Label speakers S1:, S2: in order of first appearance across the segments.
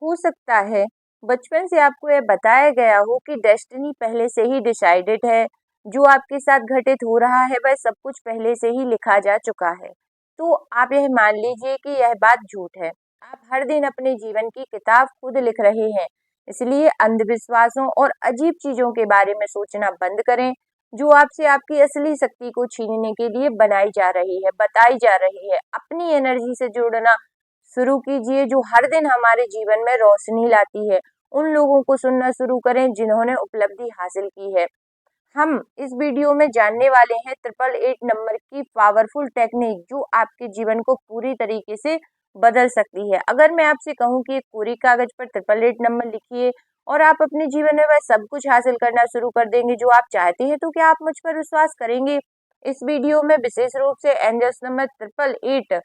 S1: हो सकता है बचपन से आपको यह बताया गया हो कि डेस्टिनी पहले से ही डिसाइडेड है, जो आपके साथ घटित हो रहा है वह सब कुछ पहले से ही लिखा जा चुका है। तो आप यह मान लीजिए कि यह बात झूठ है। आप हर दिन अपने जीवन की किताब खुद लिख रहे हैं। इसलिए अंधविश्वासों और अजीब चीजों के बारे में सोचना बंद करें, जो आपसे आपकी असली शक्ति को छीनने के लिए बनाई जा रही है, बताई जा रही है। अपनी एनर्जी से जुड़ना शुरू कीजिए, जो हर दिन हमारे जीवन में रोशनी लाती है। उन लोगों को सुनना शुरू करें जिन्होंने उपलब्धि हासिल की है। हम इस वीडियो में जानने वाले हैं 888 नंबर की पावरफुल टेक्निक, जो आपके जीवन को पूरी तरीके से बदल सकती है। अगर मैं आपसे कहूं कि एक कोरी कागज पर 888 नंबर लिखिए और आप अपने जीवन में वह सब कुछ हासिल करना शुरू कर देंगे जो आप चाहते हैं, तो क्या आप मुझ पर विश्वास करेंगे? इस वीडियो में विशेष रूप से एंजल्स नंबर 888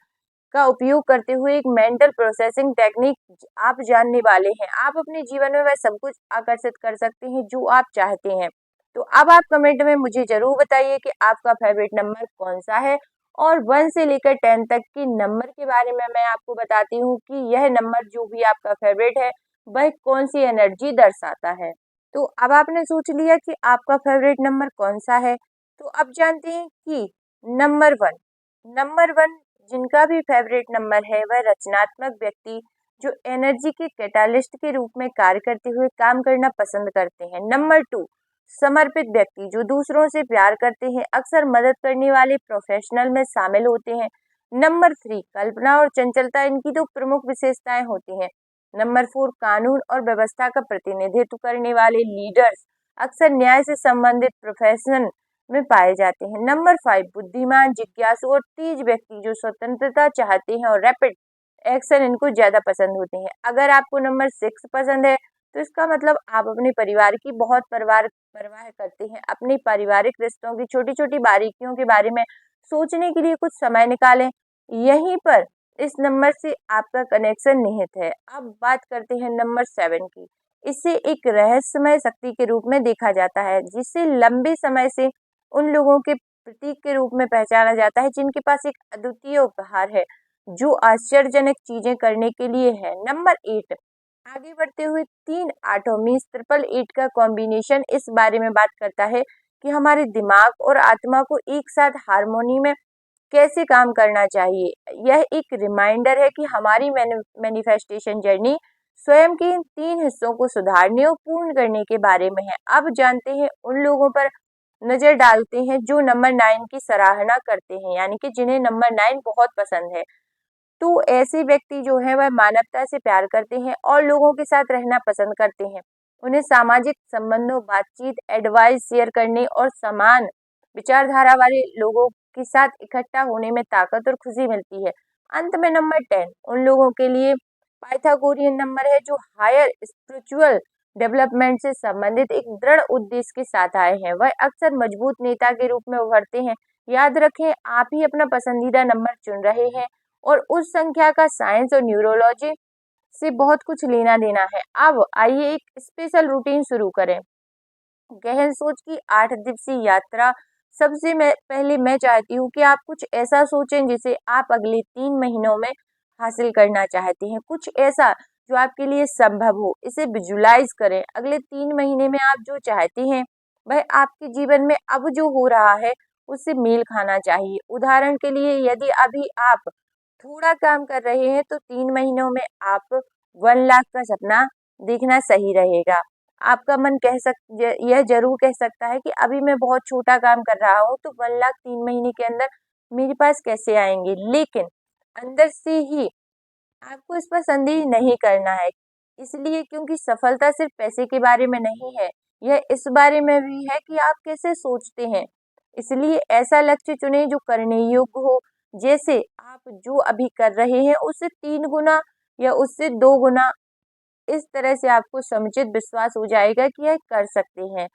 S1: का उपयोग करते हुए एक मेंटल प्रोसेसिंग टेक्निक आप जानने वाले हैं। आप अपने जीवन में वह सब कुछ आकर्षित कर सकते हैं जो आप चाहते हैं। तो अब आप कमेंट में मुझे जरूर बताइए कि आपका फेवरेट नंबर कौन सा है, और 1 से लेकर 10 तक की नंबर के बारे में मैं आपको बताती हूँ कि यह नंबर जो भी आपका फेवरेट है वह कौन सी एनर्जी दर्शाता है। तो अब आपने सोच लिया कि आपका फेवरेट नंबर कौन सा है। तो अब जानते हैं कि नंबर 1 जिनका भी फेवरेट नंबर है वह रचनात्मक व्यक्ति, जो एनर्जी के कैटालिस्ट के रूप में कार्य करते हुए काम करना पसंद करते हैं। नंबर 2 समर्पित व्यक्ति, जो दूसरों से प्यार करते हैं, अक्सर मदद करने वाले प्रोफेशनल में शामिल होते हैं। नंबर 3 कल्पना और चंचलता इनकी दो प्रमुख विशेषताएं होती हैं। नंबर 4 कानून और व्यवस्था का प्रतिनिधित्व करने वाले लीडर्स, अक्सर न्याय से संबंधित प्रोफेशन में पाए जाते हैं। नंबर 5 बुद्धिमान, जिज्ञासु और तेज व्यक्ति, जो स्वतंत्रता चाहते हैं और रैपिड एक्शन इनको ज्यादा पसंद होते हैं। अगर आपको नंबर 6 पसंद है तो इसका मतलब आप अपने परिवार की बहुत परवाह करते हैं। अपने पारिवारिक रिश्तों की छोटी छोटी बारीकियों के बारे में सोचने के लिए कुछ समय निकालें। यहीं पर इस नंबर से आपका कनेक्शन निहित है। अब बात करते हैं नंबर 7 की। इसे एक रहस्यमय शक्ति के रूप में देखा जाता है, जिसे लंबे समय से उन लोगों के प्रतीक के रूप में पहचाना जाता है जिनके पास एक अद्वितीय उपहार है, जो आश्चर्यजनक चीजें करने के लिए है। नंबर 8 आगे बढ़ते हुए 3 एटॉमिक्स 888 का कॉम्बिनेशन इस बारे में बात करता है कि हमारे दिमाग और आत्मा को एक साथ हार्मोनी में कैसे काम करना चाहिए। यह एक रिमाइंडर है कि हमारी मैनिफेस्टेशन जर्नी स्वयं के इन 3 हिस्सों को सुधारने और पूर्ण करने के बारे में है। अब जानते हैं उन लोगों पर नजर डालते हैं जो नंबर 9 की सराहना करते हैं, यानी कि जिन्हें नंबर 9 बहुत पसंद है। तो ऐसे व्यक्ति जो है वह मानवता से प्यार करते हैं और लोगों के साथ रहना पसंद करते हैं। उन्हें सामाजिक संबंधों, बातचीत, एडवाइस शेयर करने और समान विचारधारा वाले लोगों के साथ इकट्ठा होने में ताकत और खुशी मिलती है। अंत में नंबर 10 उन लोगों के लिए पाइथागोरियन नंबर है, जो हायर स्पिरिचुअल डेवलपमेंट से संबंधित एक दृढ़ उद्देश्य के साथ आए हैं। वह अक्सर मजबूत नेता के रूप में उभरते हैं। याद रखें, आप ही अपना पसंदीदा नंबर चुन रहे हैं और उस संख्या का साइंस और न्यूरोलॉजी से बहुत कुछ लेना देना है। अब आइए एक स्पेशल रूटीन शुरू करें। गहन सोच की 8 दिवसीय यात्रा। पहले मैं चाहती हूँ कि आप कुछ ऐसा सोचें जिसे आप अगले 3 महीनों में हासिल करना चाहते हैं। कुछ ऐसा जो आपके लिए संभव हो, इसे विजुलाइज करें। अगले 3 महीने में आप जो चाहते हैं वह आपके जीवन में अब जो हो रहा है उससे मेल खाना चाहिए। उदाहरण के लिए, यदि अभी आप थोड़ा काम कर रहे हैं तो 3 महीनों में आप 1 लाख का सपना देखना सही रहेगा। आपका मन यह जरूर कह सकता है कि अभी मैं बहुत छोटा काम कर रहा हूँ, तो 1 लाख 3 महीने के अंदर मेरे पास कैसे आएंगे। लेकिन अंदर से ही आपको इस पर संदेह नहीं करना है, इसलिए क्योंकि सफलता सिर्फ पैसे के बारे में नहीं है, यह इस बारे में भी है कि आप कैसे सोचते हैं। इसलिए ऐसा लक्ष्य चुनें जो करने योग्य हो, जैसे आप जो अभी कर रहे हैं उससे 3 गुना या उससे 2 गुना। इस तरह से आपको समुचित विश्वास हो जाएगा कि यह कर सकते हैं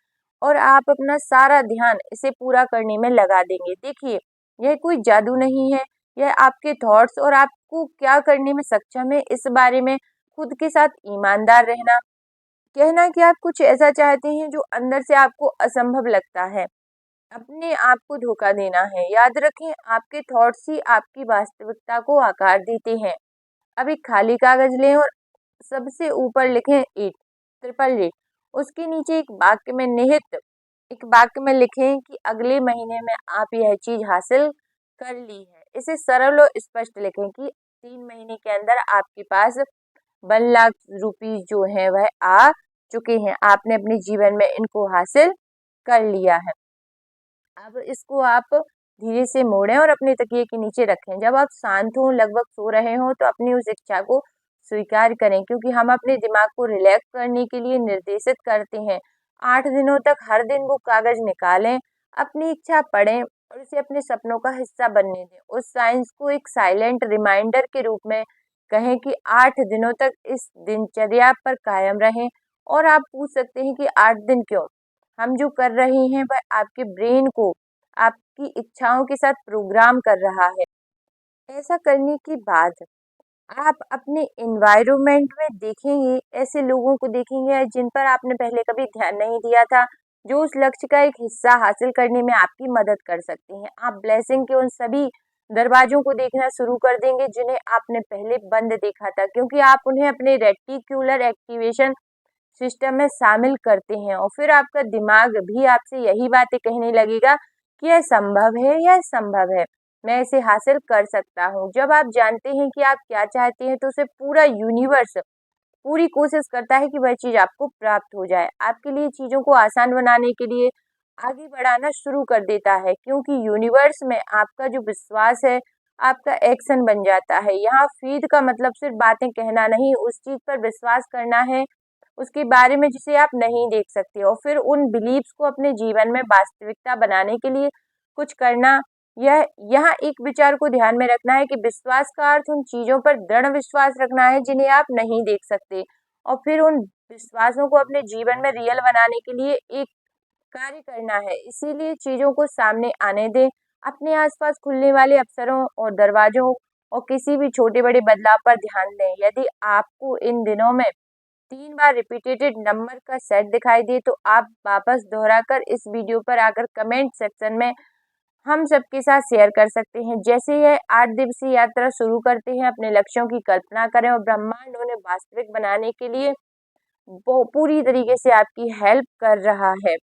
S1: और आप अपना सारा ध्यान इसे पूरा करने में लगा देंगे। देखिए, यह कोई जादू नहीं है, यह आपके थॉट्स और आपको क्या करने में सक्षम है इस बारे में खुद के साथ ईमानदार रहना। कहना कि आप कुछ ऐसा चाहते हैं जो अंदर से आपको असंभव लगता है, अपने आप को धोखा देना है। याद रखें, आपके थॉट्स ही आपकी वास्तविकता को आकार देते हैं। अब एक खाली कागज लें और सबसे ऊपर लिखें 8, ट्रिपल 8। उसके नीचे एक वाक्य में निहित एक वाक्य में लिखें कि अगले महीने में आप यह चीज हासिल कर ली है। इसे सरल और स्पष्ट लिखें कि 3 महीने के अंदर आपके पास 1 लाख रुपीज जो है वह आ चुके हैं, आपने अपने जीवन में इनको हासिल कर लिया है। अब इसको आप धीरे से मोड़ें और अपने तकिए के नीचे रखें। जब आप शांत हों, लगभग सो रहे हों, तो अपनी उस इच्छा को स्वीकार करें, क्योंकि हम अपने दिमाग को रिलैक्स करने के लिए निर्देशित करते हैं। 8 दिनों तक हर दिन वो कागज निकालें, अपनी इच्छा पढ़ें और इसे अपने सपनों का हिस्सा बनने दें। उस साइंस को एक साइलेंट रिमाइंडर के रूप में कहें कि 8 दिनों तक इस दिनचर्या पर कायम रहें। और आप पूछ सकते हैं कि 8 दिन क्यों? हम जो कर रहे हैं वह आपके ब्रेन को आपकी इच्छाओं के साथ प्रोग्राम कर रहा है। ऐसा करने के बाद आप अपने एनवायरनमेंट में देखेंगे, ऐसे लोगों को देखेंगे जिन पर आपने पहले कभी ध्यान नहीं दिया था, जो उस लक्ष्य का एक हिस्सा हासिल करने में आपकी मदद कर सकते हैं। आप ब्लेसिंग के उन सभी दरवाजों को देखना शुरू कर देंगे जिन्हें आपने पहले बंद देखा था, क्योंकि आप उन्हें अपने रेटिक्युलर एक्टिवेशन सिस्टम में शामिल करते हैं। और फिर आपका दिमाग भी आपसे यही बातें कहने लगेगा कि यह संभव है, यह संभव है, मैं इसे हासिल कर सकता हूँ। जब आप जानते हैं कि आप क्या चाहते हैं, तो उसे पूरा यूनिवर्स पूरी कोशिश करता है कि वह चीज़ आपको प्राप्त हो जाए। आपके लिए चीज़ों को आसान बनाने के लिए आगे बढ़ाना शुरू कर देता है, क्योंकि यूनिवर्स में आपका जो विश्वास है आपका एक्शन बन जाता है। यहाँ फीड का मतलब सिर्फ बातें कहना नहीं, उस चीज़ पर विश्वास करना है, उसके बारे में जिसे आप नहीं देख सकते, और फिर उन बिलीव्स को अपने जीवन में वास्तविकता बनाने के लिए कुछ करना। यह यहाँ एक विचार को ध्यान में रखना है कि विश्वास का अर्थ उन चीज़ों पर दृढ़ विश्वास रखना है जिन्हें आप नहीं देख सकते, और फिर उन विश्वासों को अपने जीवन में रियल बनाने के लिए एक कार्य करना है। इसीलिए चीज़ों को सामने आने दें, अपने आसपास खुलने वाले अवसरों और दरवाजों और किसी भी छोटे बड़े बदलाव पर ध्यान दें। यदि आपको इन दिनों में 3 बार रिपीटेड नंबर का सेट दिखाई दे, तो आप वापस दोहराकर इस वीडियो पर आकर कमेंट सेक्शन में हम सबके साथ शेयर कर सकते हैं। जैसे यह 8 दिवसीय यात्रा शुरू करते हैं, अपने लक्ष्यों की कल्पना करें और ब्रह्मांड उन्हें वास्तविक बनाने के लिए वो पूरी तरीके से आपकी हेल्प कर रहा है,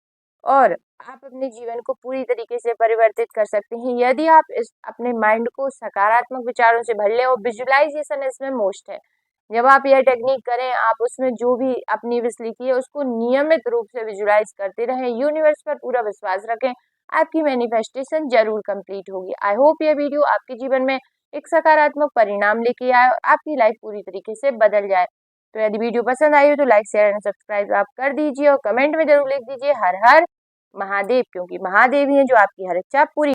S1: और आप अपने जीवन को पूरी तरीके से परिवर्तित कर सकते हैं यदि आप इस अपने माइंड को सकारात्मक विचारों से भर लें। और विजुअलाइजेशन इसमें मोस्ट है। जब आप यह टेक्निक करें, आप उसमें जो भी अपनी विश लिखी है उसको नियमित रूप से विजुअलाइज करते रहें, यूनिवर्स पर पूरा विश्वास रखें, आपकी मैनिफेस्टेशन जरूर कंप्लीट होगी। आई होप यह वीडियो आपके जीवन में एक सकारात्मक परिणाम लेके आए और आपकी लाइफ पूरी तरीके से बदल जाए। तो यदि वीडियो पसंद आई हो तो लाइक शेयर एंड सब्सक्राइब आप कर दीजिए, और कमेंट में जरूर लिख दीजिए हर हर महादेव, क्योंकि महादेव ही है जो आपकी हर इच्छा पूरी